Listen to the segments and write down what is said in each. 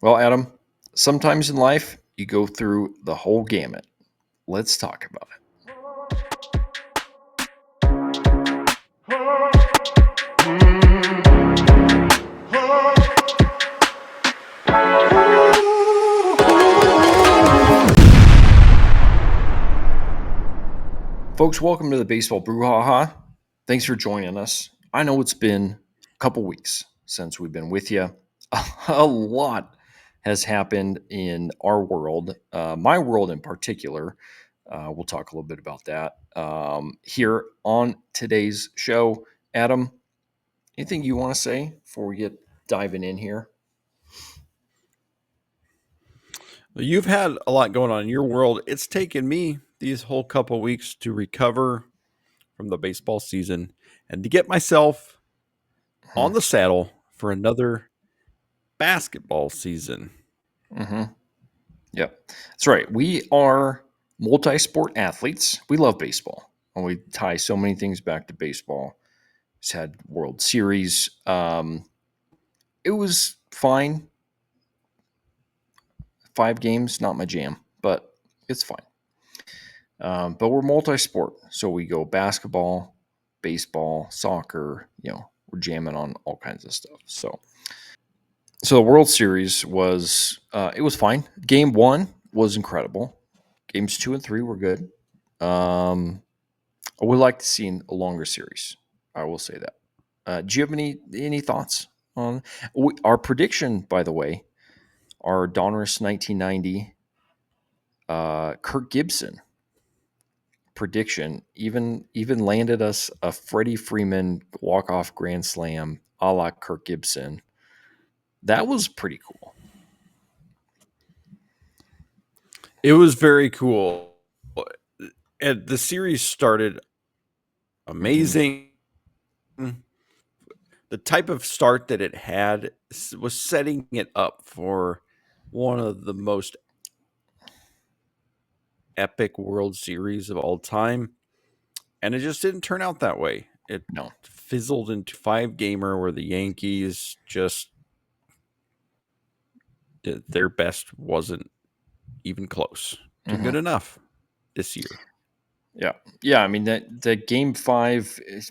Well, Adam, sometimes in life you go through the whole gamut. Let's talk about it. Folks, welcome to the Baseball Brewhaha. Thanks for joining us. I know it's been a couple weeks since we've been with you. A lot has happened in our world, my world in particular. We'll talk a little bit about that here on today's show. Adam, anything you want to say before we get diving in here? Well, you've had a lot going on in your world. It's taken me these whole couple weeks to recover from the baseball season and to get myself on the saddle for another basketball season. Mm-hmm. Yep, that's right. We are multi-sport athletes. We love baseball, and we tie so many things back to baseball. It's had World Series. It was fine. 5 games, not my jam, but it's fine. But we're multi-sport, so we go basketball, baseball, soccer. We're jamming on all kinds of stuff. So the World Series was it was fine. Game one was incredible. Games two and three were good. Um, I would like to see a longer series. I will say that. Do you have any thoughts on our prediction? By the way, our Donruss 1990 Kirk Gibson prediction even landed us a Freddie Freeman walk off grand slam a la Kirk Gibson. That was pretty cool. It was very cool. And the series started Mm-hmm. amazing. The type of start that it had was setting it up for one of the most epic World Series of all time. And it just didn't turn out that way. It No. fizzled into 5 gamer where the Yankees just their best wasn't even close to Mm-hmm. good enough this year. Yeah, yeah. I mean that the game five,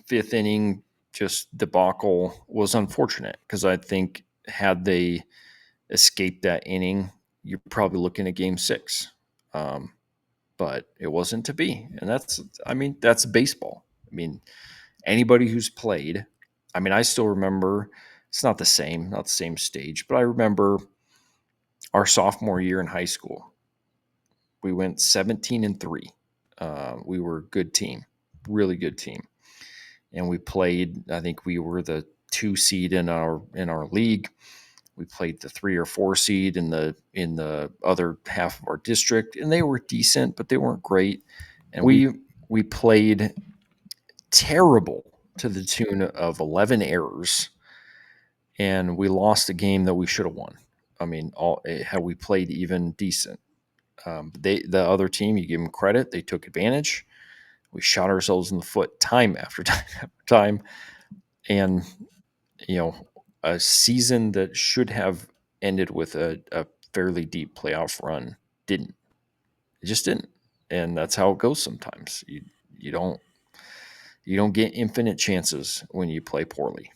fifth inning, just debacle was unfortunate because I think had they escaped that inning, you're probably looking at game six. Um, but it wasn't to be, and that's baseball. I mean, anybody who's played, I mean, I still remember. It's not the same stage, but I remember our sophomore year in high school. We went 17-3. We were a good team, really good team, and we played. I think we were the 2 seed in our league. We played the 3 or 4 seed in the other half of our district, and they were decent, but they weren't great. And we played terrible to the tune of 11 errors, and we lost a game that we should have won. I mean, had we played even decent, the other team, you give them credit, they took advantage. We shot ourselves in the foot time after time after time, and you know, a season that should have ended with a fairly deep playoff run didn't. It just didn't, and that's how it goes sometimes. You don't you don't get infinite chances when you play poorly.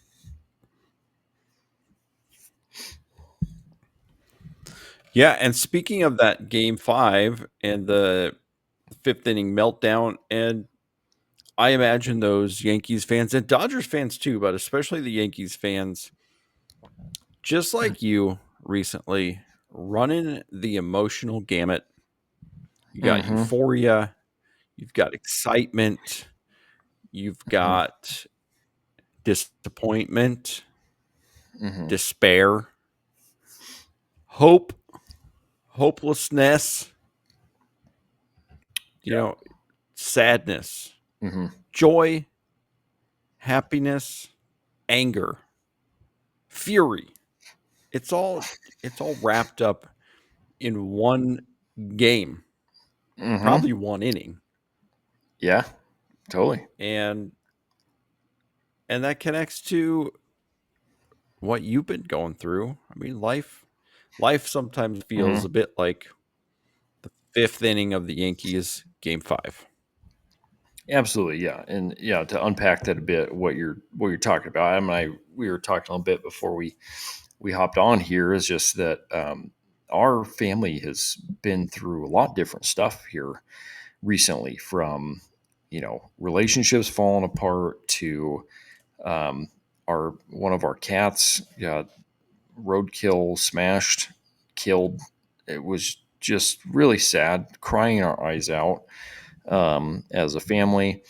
Yeah, and speaking of that game 5 and the 5th inning meltdown, and I imagine those Yankees fans and Dodgers fans too, but especially the Yankees fans, just like you recently, running the emotional gamut. You got Mm-hmm. euphoria, you've got excitement, you've Mm-hmm. got disappointment, Mm-hmm. despair, hope, hopelessness, you Yeah. know, sadness, Mm-hmm. joy, happiness, anger, fury. It's all it's all wrapped up in one game, Mm-hmm. probably one inning. Yeah. Totally. And that connects to what you've been going through. I mean, life life sometimes feels a Mhm. bit like the fifth inning of the Yankees game 5. Absolutely, yeah, and yeah, to unpack that a bit, what you're talking about. We were talking a little bit before we hopped on here. Is just that our family has been through a lot of different stuff here recently, from relationships falling apart to um, our one of our cats got roadkill smashed, killed. It was just really sad, crying our eyes out as a family,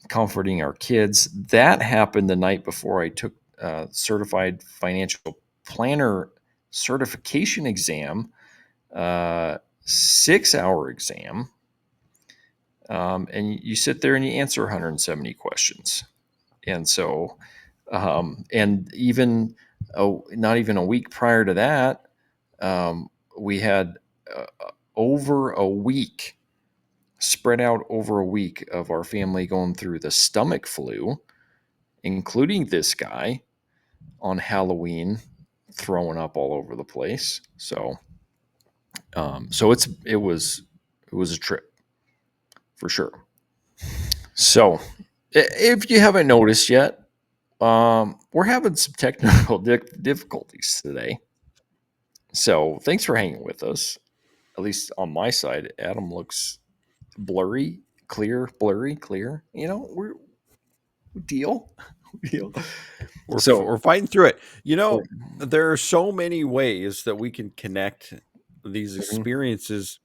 comforting our kids. That happened the night before I took certified financial planner certification exam, 6 hour exam. And you sit there and you answer 170 questions. And so, and even not even a week prior to that, we had over a week, spread out over a week, of our family going through the stomach flu, including this guy on Halloween, throwing up all over the place. So it was a trip for sure. So if you haven't noticed yet, we're having some technical difficulties today. So thanks for hanging with us. At least on my side, Adam looks blurry, clear, blurry, clear. We deal, we deal. So We're fighting through it. we're, There are so many ways that we can connect these mhm, experiences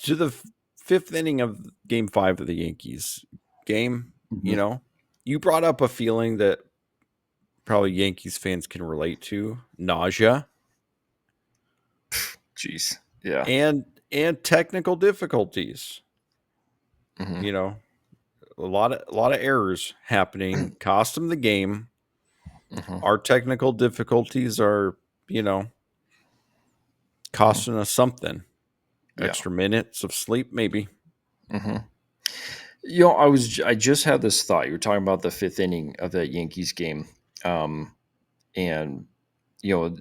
to the fifth inning of game 5 of the Yankees game. mhm. You know, you brought up a feeling that probably Yankees fans can relate to: nausea Jeez, yeah, and technical difficulties. hmm You know, a lot of errors happening cost them the game. hmm Our technical difficulties are, you know, costing us something. yeah. Extra minutes of sleep, maybe. hmm I just had this thought. You were talking about the fifth inning of that Yankees game, and you know,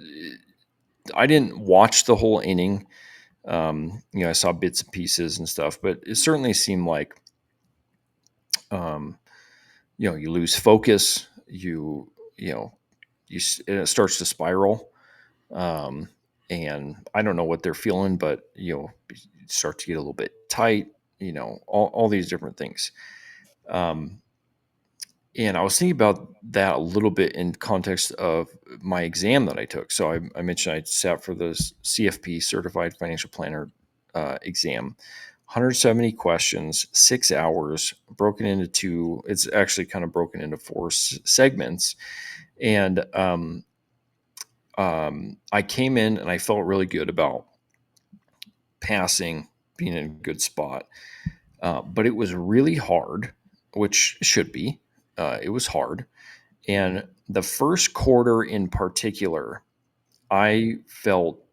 I didn't watch the whole inning. I saw bits and pieces and stuff, but it certainly seemed like, um, you lose focus. You know, and it starts to spiral. Um, and I don't know what they're feeling, but you start to get a little bit tight. All these different things. Um, and I was thinking about that a little bit in context of my exam that I took. So I mentioned I sat for the CFP, Certified Financial Planner exam. 170 questions, 6 hours, broken into two. It's actually kind of broken into four segments. And I came in and I felt really good about passing, being in a good spot. But it was really hard, which should be. It was hard. And the first quarter in particular, I felt,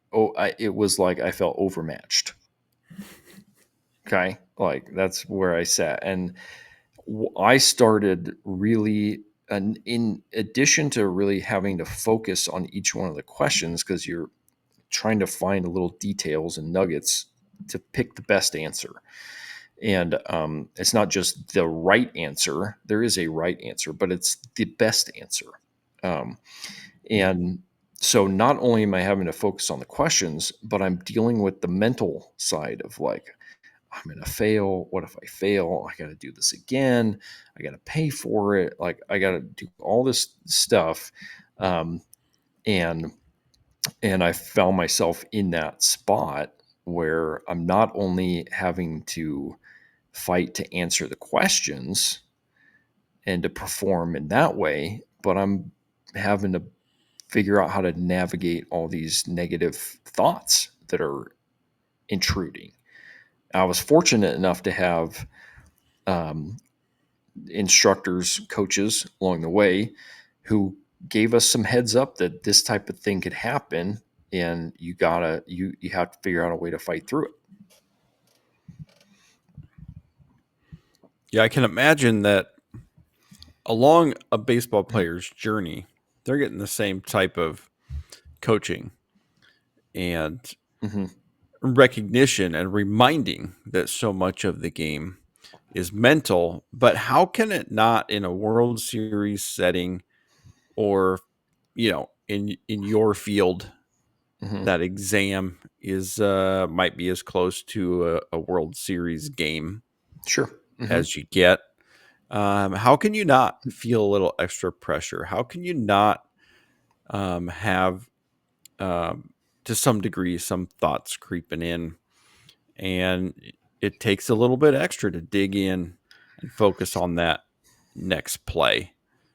it was like I felt overmatched. Okay. Like that's where I sat. And I started really, and in addition to really having to focus on each one of the questions, because you're trying to find little details and nuggets to pick the best answer. And it's not just the right answer. There is a right answer, but it's the best answer. Um, and so not only am I having to focus on the questions, but I'm dealing with the mental side of like, I'm going to fail. What if I fail? I got to do this again. I got to pay for it. Like, I got to do all this stuff. Um, and, and I found myself in that spot where I'm not only having to fight to answer the questions and to perform in that way, but I'm having to figure out how to navigate all these negative thoughts that are intruding. I was fortunate enough to have um, instructors, coaches along the way who gave us some heads up that this type of thing could happen, and you have to figure out a way to fight through it. Yeah, I can imagine that along a baseball player's journey, they're getting the same type of coaching. and Hmm. recognition and reminding that so much of the game is mental. But how can it not in a World Series setting, or in your field, Hmm. that exam is might be as close to a World Series game Sure. Hmm. as you get. How can you not feel a little extra pressure? How can you not have, um, to some degree, some thoughts creeping in, and it takes a little bit extra to dig in and focus on that next play,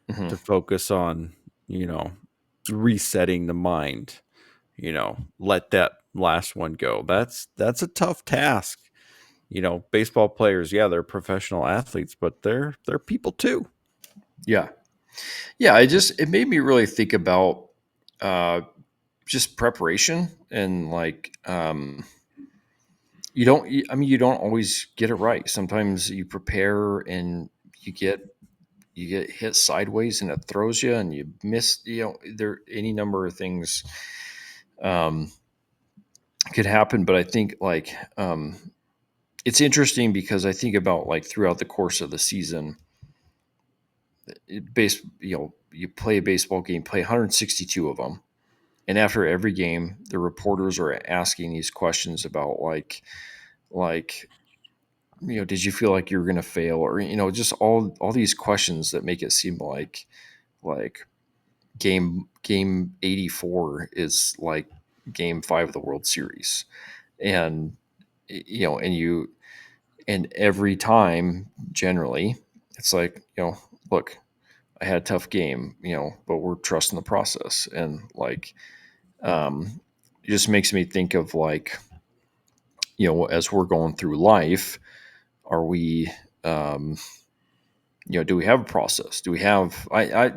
Hmm. to focus on, resetting the mind, let that last one go. That's a tough task. Baseball players, yeah, they're professional athletes, but they're people too. Yeah. Yeah. It made me really think about uh, just preparation and like, you don't always get it right. Sometimes you prepare and you get, you get hit sideways and it throws you and you miss, there any number of things um, could happen. But I think like, it's interesting because I think about like throughout the course of the season, you play a baseball game, play 162 of them, and after every game, the reporters are asking these questions about like did you feel like you were going to fail, or just all these questions that make it seem like game 84 is like game 5 of the World Series. And and every time, generally, it's like, look, I had a tough game, but we're trusting the process. And like, it just makes me think of like, as we're going through life, are we, um, do we have a process? Do we have,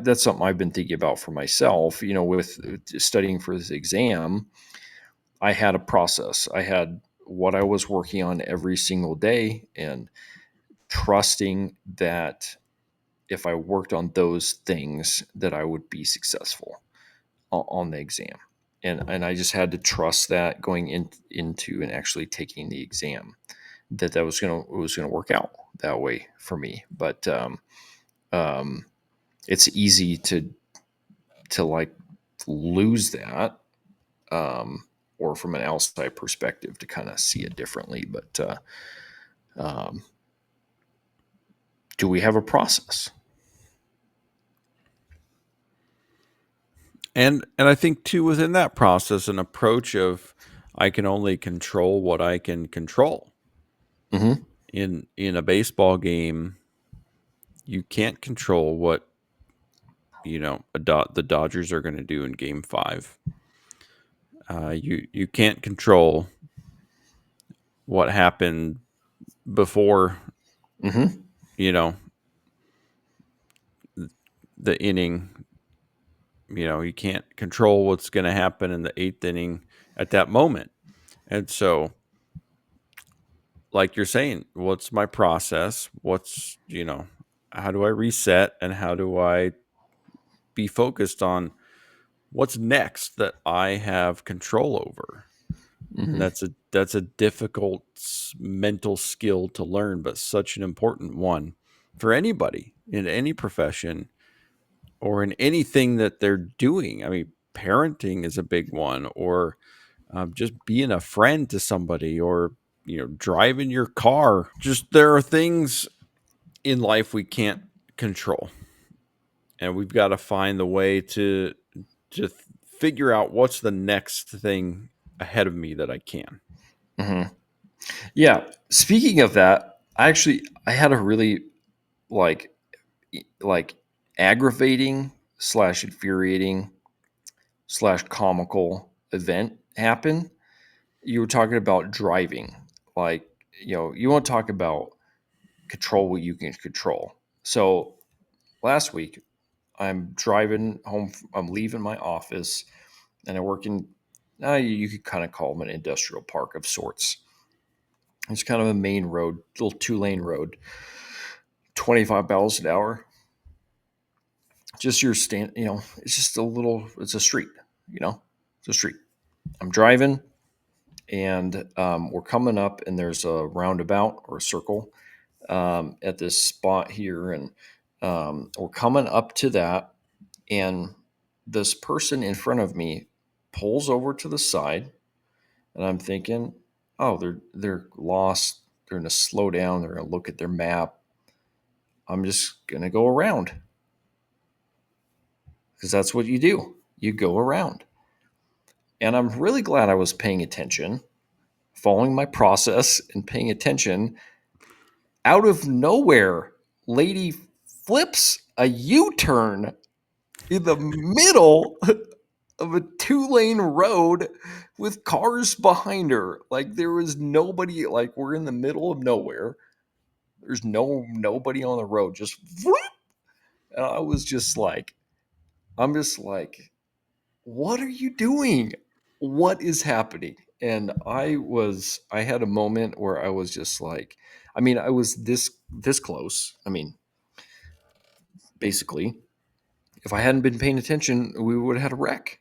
that's something I've been thinking about for myself, with studying for this exam. I had a process. I had what I was working on every single day, and trusting that if I worked on those things, that I would be successful on the exam. And I just had to trust that going into and actually taking the exam, that was gonna work out that way for me. But um, it's easy to like lose that, um, or from an outside perspective to kind of see it differently. But um, do we have a process? And I think too, within that process, an approach of, I can only control what I can control. Hmm. In a baseball game, you can't control what, the Dodgers are going to do in Game 5. You can't control what happened before, Hmm. you know the inning. You can't control what's going to happen in the eighth inning at that moment. And so, like you're saying, what's my process? How do I reset, and how do I be focused on what's next that I have control over? And Hmm. that's a difficult mental skill to learn, but such an important one for anybody in any profession, or in anything that they're doing. I mean, parenting is a big one, or just being a friend to somebody, or driving your car. Just, there are things in life we can't control, and we've got to find the way to figure out what's the next thing ahead of me that I can. Hmm. Yeah. Speaking of that, I had a really like like aggravating slash infuriating slash comical event happen. You were talking about driving, like, you want to talk about control what you can control. So last week, I'm driving home. I'm leaving my office, and I work in. You could kind of call them an industrial park of sorts. It's kind of a main road, little 2-lane road, 25 miles an hour. Just your stand, it's just a little. It's a street, it's a street. I'm driving, and we're coming up, and there's a roundabout or a circle at this spot here, and we're coming up to that, and this person in front of me pulls over to the side, and I'm thinking, oh, they're lost. They're gonna slow down. They're gonna look at their map. I'm just gonna go around because that's what you do. You go around, and I'm really glad I was paying attention, following my process, and paying attention. Out of nowhere, lady flips a U-turn in the middle of a two-lane road with cars behind her. Like there was nobody. Like we're in the middle of nowhere. There's nobody on the road. Just whoop. And I was just like, I'm just like, what are you doing? What is happening? And I had a moment where I was just like, I mean, I was this close. I mean, basically, if I hadn't been paying attention, we would have had a wreck.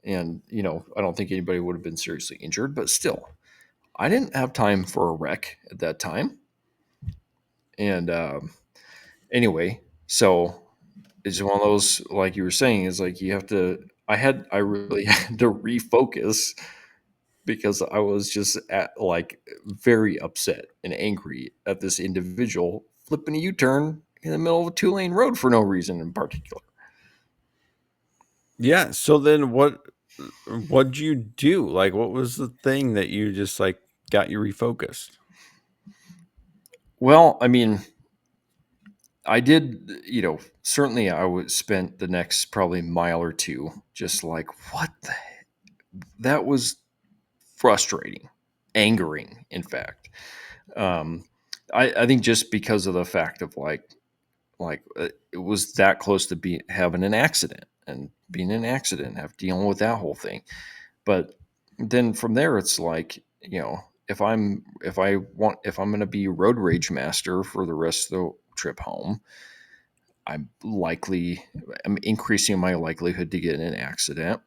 And, I don't think anybody would have been seriously injured, but still, I didn't have time for a wreck at that time. And anyway, so it's one of those, like you were saying, is like you have to, I really had to refocus because I was just very upset and angry at this individual flipping a U turn in the middle of a two-lane road for no reason in particular. Yeah, so then what'd you do? Like, what was the thing that you just, like, got you refocused? Well, I mean, I did, certainly I would spent the next probably mile or two just like, what the that was frustrating, angering, in fact. Um, I think just because of the fact of it was that close to be having an accident and being in an accident, have dealing with that whole thing. But then from there, it's like, if I'm going to be road rage master for the rest of the trip home, I'm likely I'm increasing my likelihood to get in an accident.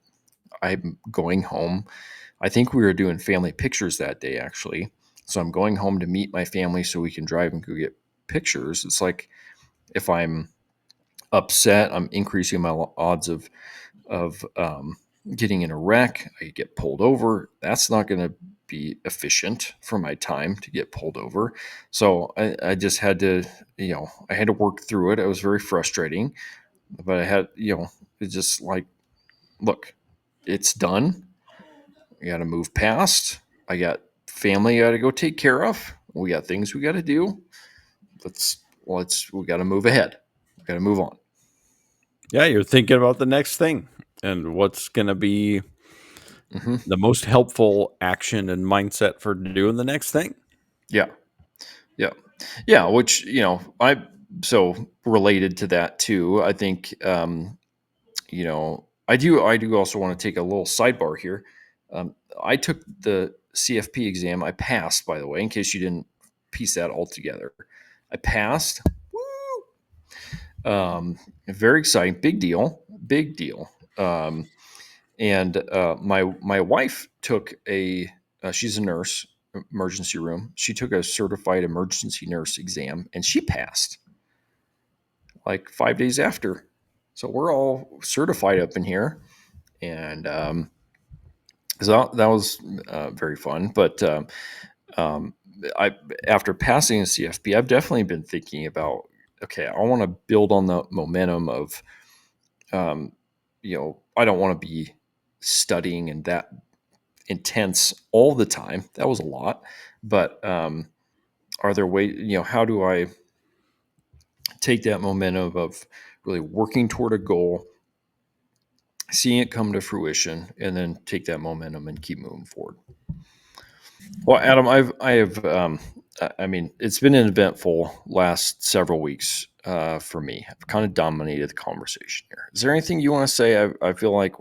I'm going home. I think we were doing family pictures that day actually. So I'm going home to meet my family so we can drive and go get pictures. It's like if I'm upset, I'm increasing my odds of getting in a wreck. I get pulled over. That's not going to be efficient for my time to get pulled over. So I just had to, I had to work through it. It was very frustrating, but I had, it's just like, look, it's done. We got to move past. I got family I got to go take care of. We got things we got to do. We got to move ahead. We got to move on. Yeah, you're thinking about the next thing and what's gonna be Hmm. the most helpful action and mindset for doing the next thing. Yeah. Yeah. Yeah. Which, so related to that too, I think, I do also want to take a little sidebar here. I took the CFP exam. I passed, by the way, in case you didn't piece that all together. I passed. Very exciting. Big deal. Big deal. Um, and my wife took she's a nurse, emergency room. She took a certified emergency nurse exam, and she passed like 5 days after. So we're all certified up in here, and so that was very fun. But um, I after passing the CFP, I've definitely been thinking about, okay, I want to build on the momentum of I don't want to be studying and that intense all the time. That was a lot. But are there ways, how do I take that momentum of really working toward a goal, seeing it come to fruition, and then take that momentum and keep moving forward? Well, Adam, I mean, it's been an eventful last several weeks for me. I've kind of dominated the conversation here. Is there anything you want to say? I feel like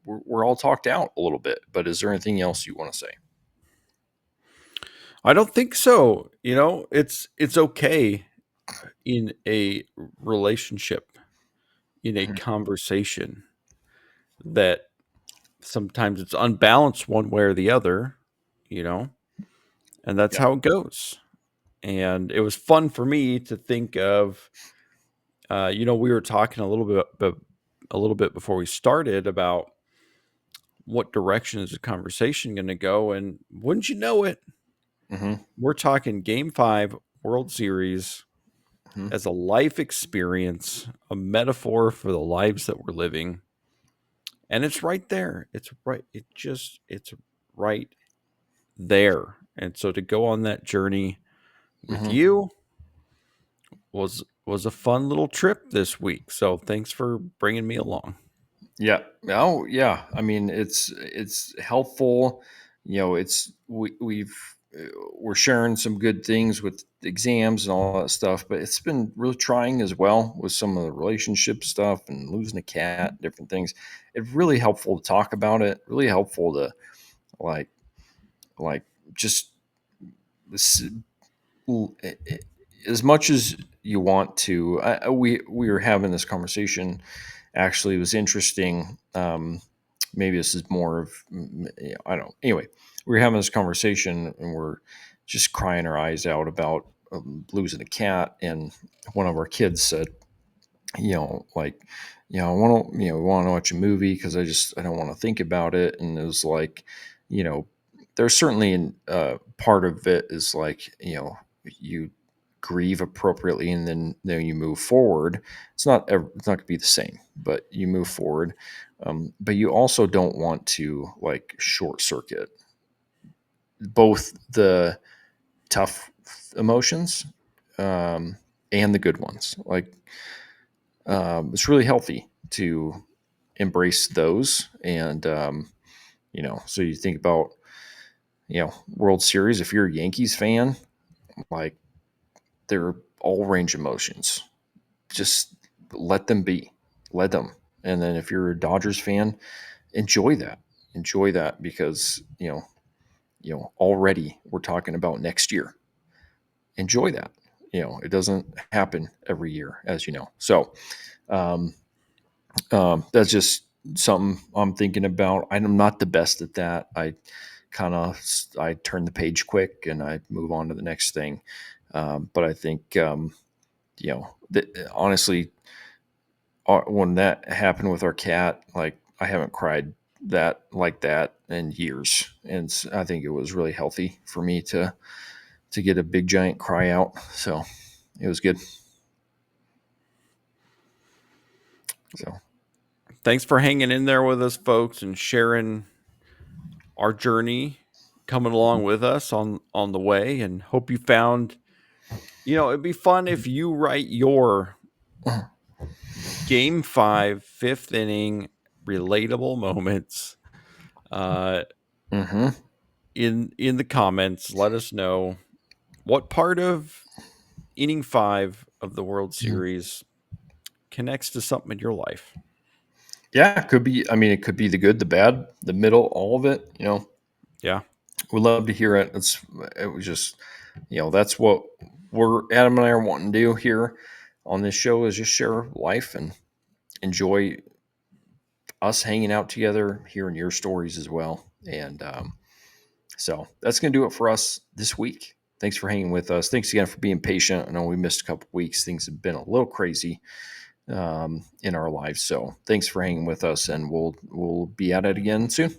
we're all talked out a little bit, but is there anything else you want to say? I don't think so. It's okay in a relationship, in a Mhm. conversation that sometimes it's unbalanced one way or the other, you know, and that's Yeah. how it goes. And it was fun for me to think of, we were talking a little bit before we started about what direction is the conversation going to go, and wouldn't you know it, Hmm. we're talking Game Five World Series Hmm. as a life experience, a metaphor for the lives that we're living. And it's right there. It's right there. And so to go on that journey with Hmm. you was a fun little trip this week. So thanks for bringing me along. Yeah. Oh, yeah. I mean, it's helpful. We've we're sharing some good things with exams and all that stuff, but it's been really trying as well with some of the relationship stuff and losing a cat, different things. It's really helpful to talk about it. Really helpful to like like just s- as much as you want to. We were having this conversation. Actually, it was interesting. Maybe this is more of I don't. Anyway, we were having this conversation and we're just crying our eyes out about losing a cat, and one of our kids said, like, I want to, we want to watch a movie because I don't want to think about it. And it was like, you know, there's certainly part of it is like, you grieve appropriately and then you move forward. It's not going to be the same, but you move forward. But you also don't want to like short circuit both the tough emotions um, and the good ones. Like it's really healthy to embrace those. And, so you think about, World Series, if you're a Yankees fan, like they're all range emotions. Just let them be, let them. And then if you're a Dodgers fan, enjoy that. Enjoy that because, already we're talking about next year. Enjoy that. It doesn't happen every year, as you know. So, um, that's just something I'm thinking about. I'm not the best at that. I turn the page quick and I move on to the next thing. But I think honestly, when that happened with our cat, like I haven't cried that in years, and I think it was really healthy for me to get a big giant cry out. So it was good. So Thanks for hanging in there with us, folks, and sharing our journey, coming along with us on the way. And hope you found, it'd be fun if you write your Game Five, fifth inning relatable moments uh, hmm in the comments. Let us know what part of inning five of the World Series connects to something in your life. yeah, it could be. I mean, it could be the good, the bad, the middle, all of it. Yeah. We'd love to hear it. It was just, that's what we're Adam and I are wanting to do here on this show is just share life and enjoy us hanging out together, hearing your stories as well. And so that's going to do it for us this week. Thanks for hanging with us. Thanks again for being patient. I know we missed a couple weeks. Things have been a little crazy in our lives. So thanks for hanging with us, and we'll be at it again soon.